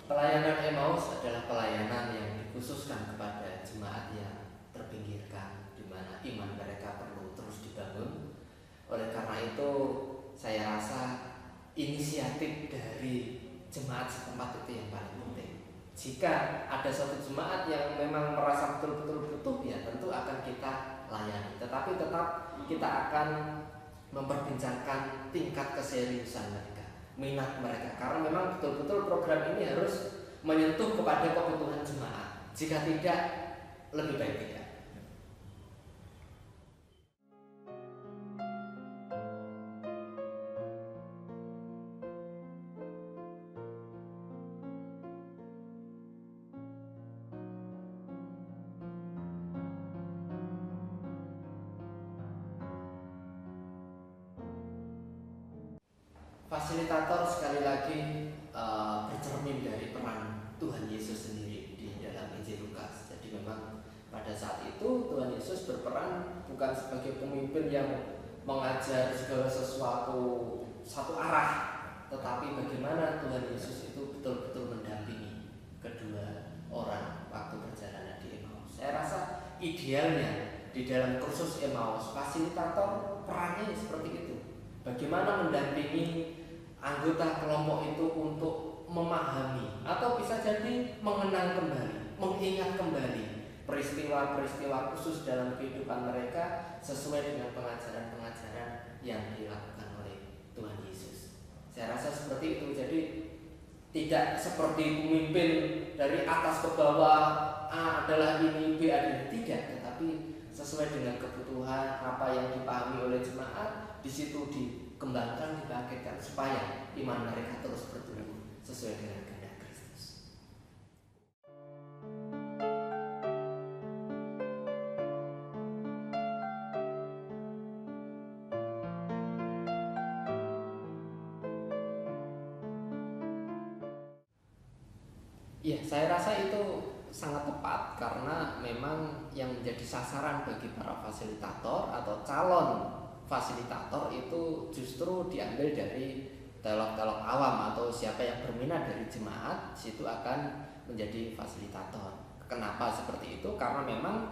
Pelayanan Emmaus adalah pelayanan yang dikhususkan kepada jemaat yang terpinggirkan, di mana iman mereka perlu terus dibangun. Oleh karena itu, saya rasa inisiatif dari jemaat setempat itu yang paling penting. Jika ada suatu jemaat yang memang merasa betul-betul butuh, ya tentu akan kita layani. Tetapi tetap kita akan memperbincangkan tingkat keseriusan mereka, minat mereka, karena memang betul-betul program ini harus menyentuh kepada kebutuhan jemaat. Jika tidak, lebih baik tidak. Fasilitator sekali lagi bercermin dari peran Tuhan Yesus sendiri di dalam Injil Lukas. Jadi memang pada saat itu Tuhan Yesus berperan bukan sebagai pemimpin yang mengajar segala sesuatu satu arah, tetapi bagaimana Tuhan Yesus itu betul-betul mendampingi kedua orang waktu perjalanan di Emmaus. Saya rasa idealnya di dalam kursus Emmaus, fasilitator perannya seperti itu. Bagaimana mendampingi anggota kelompok itu untuk memahami atau bisa jadi mengenang kembali, mengingat kembali peristiwa-peristiwa khusus dalam kehidupan mereka sesuai dengan pengajaran-pengajaran yang dilakukan oleh Tuhan Yesus. Saya rasa seperti itu. Jadi tidak seperti pemimpin dari atas ke bawah, A adalah ini, B adalah tidak, tetapi sesuai dengan kebutuhan apa yang dipahami oleh jemaat, di situ dikembangkan, dibangkitkan supaya iman mereka terus bertumbuh sesuai dengan kehendak Kristus. Ya, saya rasa itu sangat tepat karena memang yang menjadi sasaran bagi para fasilitator atau calon fasilitator itu justru diambil dari teolog-teolog awam atau siapa yang berminat dari jemaat, situ akan menjadi fasilitator. Kenapa seperti itu? Karena memang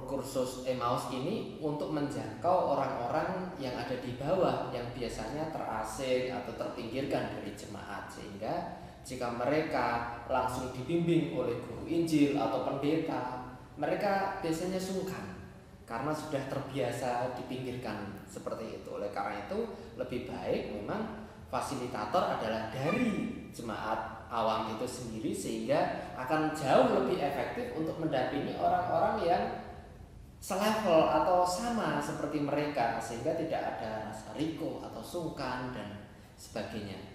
kursus Emmaus ini untuk menjangkau orang-orang yang ada di bawah yang biasanya terasing atau terpinggirkan dari jemaat, sehingga jika mereka langsung dibimbing oleh guru Injil atau pendeta, mereka biasanya sungkan karena sudah terbiasa dipinggirkan seperti itu. Oleh karena itu lebih baik memang fasilitator adalah dari jemaat awam itu sendiri, sehingga akan jauh lebih efektif untuk mendampingi orang-orang yang selevel atau sama seperti mereka, sehingga tidak ada rasa riko atau sungkan dan sebagainya.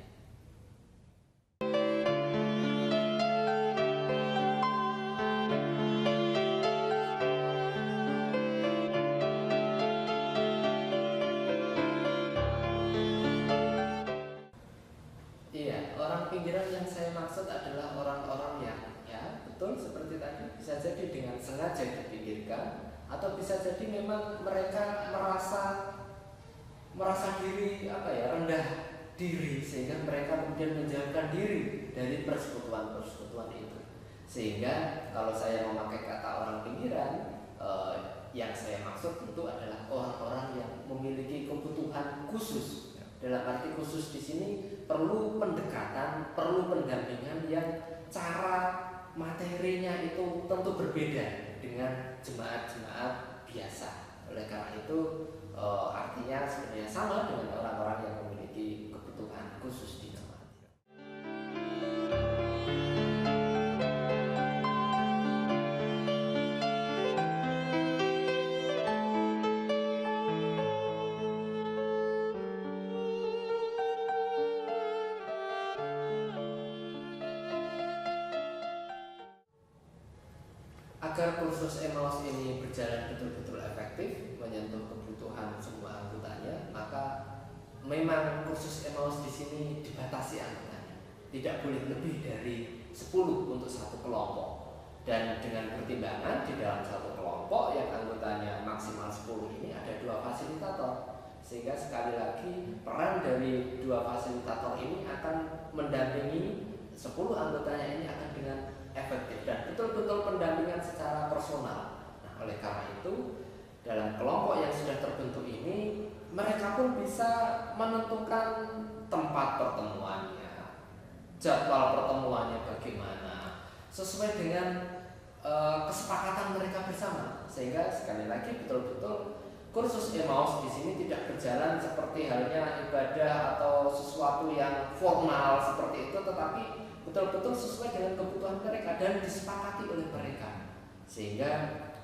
Pinggiran yang saya maksud adalah orang-orang yang ya betul seperti tadi, bisa jadi dengan sengaja dipinggirkan atau bisa jadi memang mereka merasa diri rendah diri, sehingga mereka kemudian menjauhkan diri dari persekutuan-persekutuan itu. Sehingga kalau saya memakai kata orang pinggiran, yang saya maksud tentu adalah orang-orang yang memiliki kebutuhan khusus. Dalam arti khusus di sini perlu pendekatan, perlu pendampingan yang cara materinya itu tentu berbeda dengan jemaat-jemaat biasa. Oleh karena itu artinya sebenarnya sama dengan orang-orang yang memiliki kebutuhan khusus di jemaat. Agar kursus Emmaus ini berjalan betul-betul efektif, menyentuh kebutuhan semua anggotanya, maka memang kursus Emmaus di sini dibatasi anggotanya. Tidak boleh lebih dari 10 untuk satu kelompok. Dan dengan pertimbangan di dalam satu kelompok yang anggotanya maksimal 10 ini ada 2 fasilitator. Sehingga sekali lagi peran dari 2 fasilitator ini akan mendampingi 10 anggotanya ini akan dengan efektif dan betul-betul pendampingan secara personal. Nah, oleh karena itu dalam kelompok yang sudah terbentuk ini mereka pun bisa menentukan tempat pertemuannya, jadwal pertemuannya bagaimana, sesuai dengan kesepakatan mereka bersama. Sehingga sekali lagi betul-betul kursus Emmaus di sini tidak berjalan seperti halnya ibadah atau sesuatu yang formal seperti itu, tetapi betul-betul sesuai dengan kebutuhan mereka dan disepakati oleh mereka. Sehingga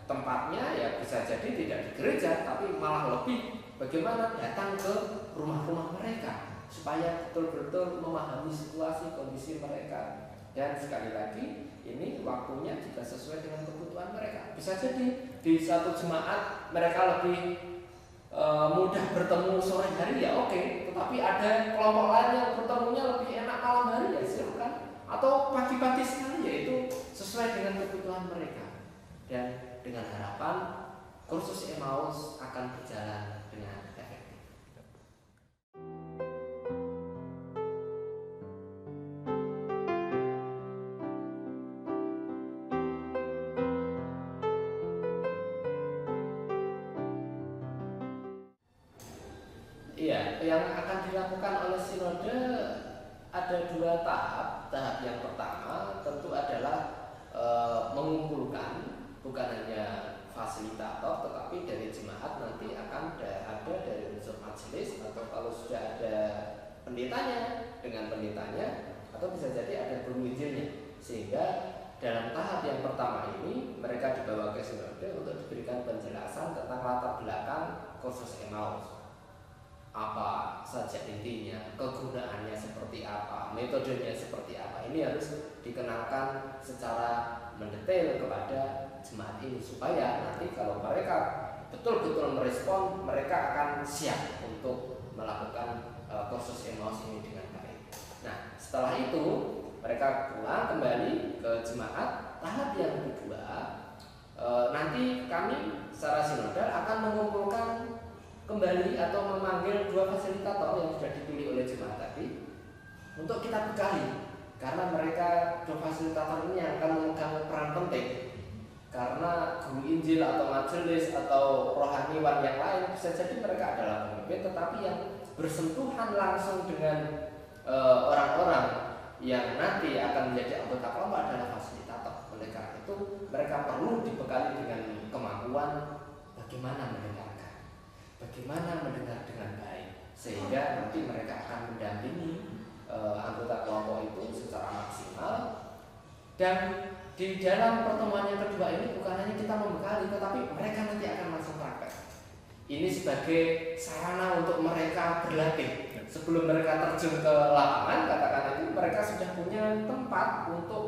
tempatnya ya bisa jadi tidak di gereja, tapi malah lebih bagaimana datang ke rumah-rumah mereka supaya betul-betul memahami situasi kondisi mereka. Dan sekali lagi ini waktunya juga sesuai dengan kebutuhan mereka. Bisa jadi di satu jemaat mereka lebih mudah bertemu sore hari, ya oke. Tetapi ada kelompok lain yang bertemunya lebih enak malam hari, ya silakan. Atau pagi-pagi sekali, yaitu sesuai dengan kebutuhan mereka. Dan dengan harapan kursus Emmaus akan berjalan dengan efektif. Iya, yang akan dilakukan oleh sinode ada 2 tahap. Tahap yang pertama tentu adalah mengumpulkan bukan hanya fasilitator, tetapi dari jemaat nanti akan ada dari unsur majelis, atau kalau sudah ada pendetanya dengan pendetanya, atau bisa jadi ada guru Injilnya. Sehingga dalam tahap yang pertama ini mereka dibawa ke sinode untuk diberikan penjelasan tentang latar belakang kursus Emmaus. Apa saja intinya, kegunaannya seperti apa, metodenya seperti apa. Ini harus dikenalkan secara mendetail kepada jemaat ini supaya nanti kalau mereka betul-betul merespon, mereka akan siap untuk melakukan kursus Emmaus ini dengan baik. Nah, setelah itu mereka pulang kembali ke jemaat. Tahap yang kedua, nanti kami secara sinodal akan mengumpulkan kembali atau memanggil 2 fasilitator yang sudah dipilih oleh jemaat tadi untuk kita bekali, karena mereka 2 fasilitator ini yang akan memegang peran penting. Karena guru Injil atau majelis atau rohaniwan yang lain bisa jadi mereka adalah pemimpin, tetapi yang bersentuhan langsung dengan orang-orang yang nanti akan menjadi anggota kelompok adalah fasilitator. Oleh karena itu mereka perlu dibekali dengan kemampuan bagaimana mendengarkan, bagaimana mendengar dengan baik, sehingga nanti mereka akan mendampingi anggota kelompok itu secara maksimal. Dan di dalam pertemuan yang kedua ini bukan hanya kita membekali, tetapi mereka nanti akan langsung praktek. Ini sebagai sarana untuk mereka berlatih. Sebelum mereka terjun ke lapangan, katakan itu mereka sudah punya tempat untuk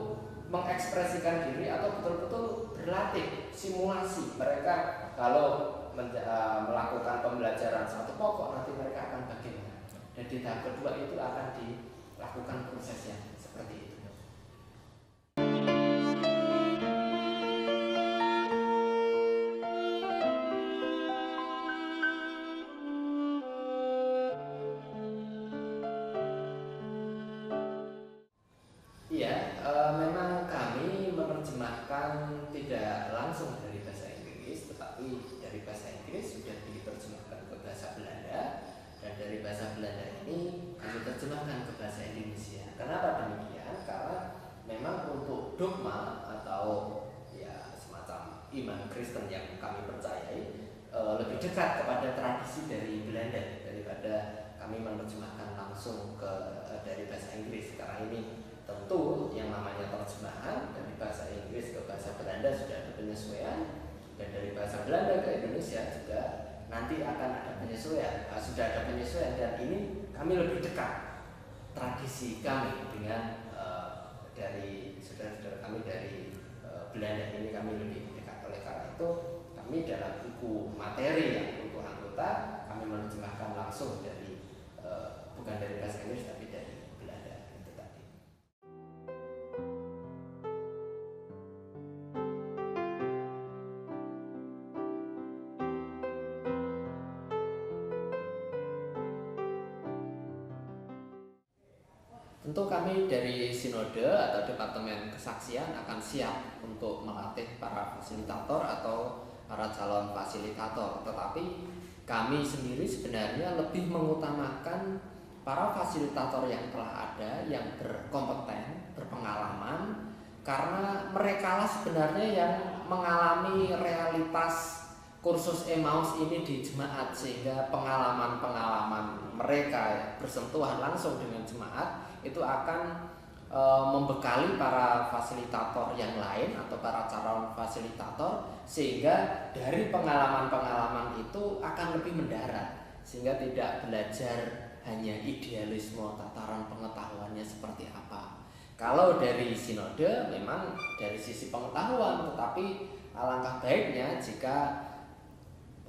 mengekspresikan diri atau betul-betul berlatih, simulasi. Mereka kalau melakukan pembelajaran satu pokok, nanti mereka akan bagaimana. Dan di tahap kedua itu akan dilakukan prosesnya seperti itu. Iya, memang kami menerjemahkan tidak langsung dari bahasa Inggris, tetapi dari bahasa Inggris sudah diterjemahkan ke bahasa Belanda, dan dari bahasa Belanda ini kami terjemahkan ke bahasa Indonesia. Kenapa demikian? Karena memang untuk dogma atau ya semacam iman Kristen yang kami percayai lebih dekat kepada tradisi dari Belanda daripada kami menerjemahkan langsung ke dari bahasa Inggris. Karena ini tentu yang namanya terjemahan dari bahasa Inggris ke bahasa Belanda sudah ada penyesuaian, dan dari bahasa Belanda ke Indonesia juga nanti akan ada penyesuaian. Sudah ada penyesuaian, dan ini kami lebih dekat tradisi kami dengan dari saudara-saudara kami dari Belanda ini kami lebih dekat. Oleh karena itu kami dalam buku materi yang untuk anggota kami menerjemahkan langsung dari bukan dari bahasa Inggris tapi dari Belanda itu tadi. Tentu kami dari Sinode atau Departemen Kesaksian akan siap untuk melatih para fasilitator atau para calon fasilitator. Tetapi kami sendiri sebenarnya lebih mengutamakan para fasilitator yang telah ada, yang berkompeten, berpengalaman, karena mereka lah sebenarnya yang mengalami realitas kursus Emmaus ini di jemaat, sehingga pengalaman-pengalaman mereka bersentuhan langsung dengan jemaat itu akan membekali para fasilitator yang lain atau para calon fasilitator, sehingga dari pengalaman-pengalaman itu akan lebih mendarat, sehingga tidak belajar hanya idealisme tataran pengetahuannya seperti apa. Kalau dari sinode memang dari sisi pengetahuan, tetapi alangkah baiknya jika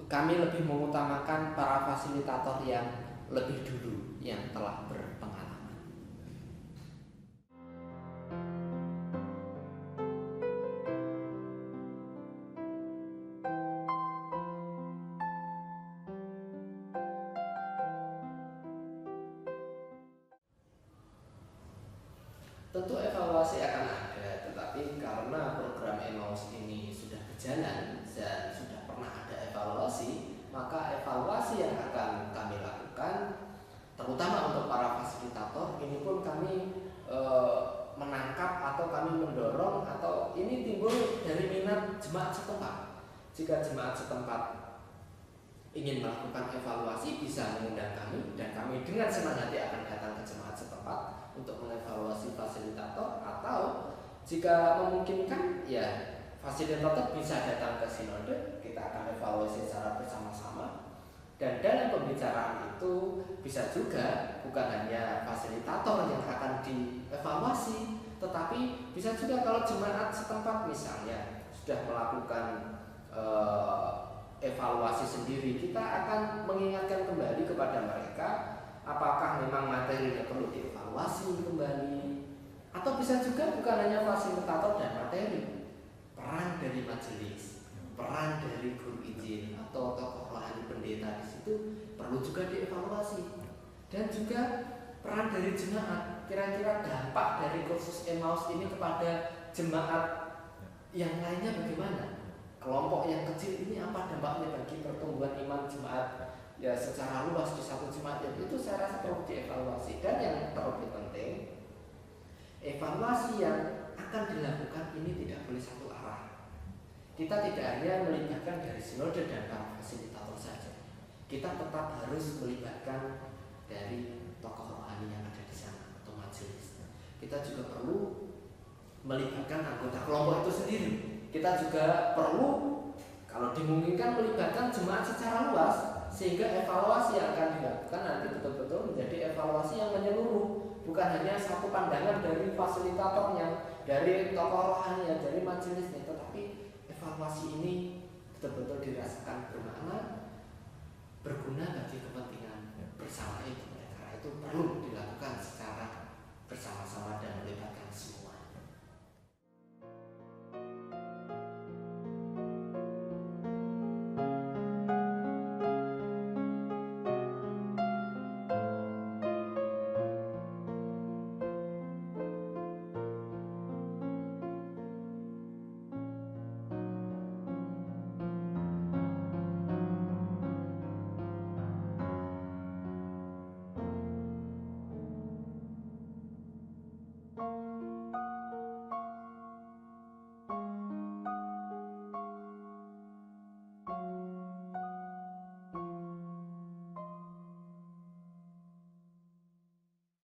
kami lebih mengutamakan para fasilitator yang lebih dulu, yang telah berpengalaman. Tentu evaluasi akan ada, tetapi karena program Emmaus ini sudah berjalan dan sudah pernah ada evaluasi, maka evaluasi yang akan kami lakukan, terutama untuk para fasilitator, ini pun kami menangkap atau kami mendorong, atau ini timbul dari minat jemaat setempat. Jika jemaat setempat ingin melakukan evaluasi, bisa mengundang kami, dan kami dengan senang hati akan datang ke jemaat setempat untuk mengevaluasi fasilitator. Atau jika memungkinkan, ya fasilitator bisa datang ke sinode, kita akan evaluasi secara bersama-sama. Dan dalam pembicaraan itu bisa juga bukan hanya fasilitator yang akan dievaluasi, tetapi bisa juga kalau jemaat setempat misalnya sudah melakukan evaluasi sendiri, kita akan mengingatkan kembali kepada mereka apakah memang materinya perlu dievaluasi kembali, atau bisa juga bukan hanya fasilitator dan materi, peran dari majelis, peran dari guru injil atau tokoh rohani pendeta di situ perlu juga dievaluasi, dan juga peran dari jemaat. Kira-kira dampak dari kursus Emmaus ini kepada jemaat yang lainnya bagaimana? Kelompok yang kecil ini apa dampaknya bagi pertumbuhan iman jemaat ya secara luas di satu jemaat? Itu saya rasa perlu dievaluasi. Dan yang terlebih penting, evaluasi yang akan dilakukan ini tidak boleh satu arah. Kita tidak hanya melibatkan dari sinode dan para fasilitator saja. Kita tetap harus melibatkan dari tokoh rohani yang ada di sana atau majelis. Kita juga perlu melibatkan anggota kelompok itu sendiri. Kita juga perlu, kalau dimungkinkan, melibatkan jemaat secara luas, sehingga evaluasi yang akan dilakukan nanti betul-betul menjadi evaluasi yang menyeluruh, bukan hanya satu pandangan dari fasilitatornya, dari tokoh rohani, dari majelisnya, tetapi evaluasi ini betul-betul dirasakan bermakna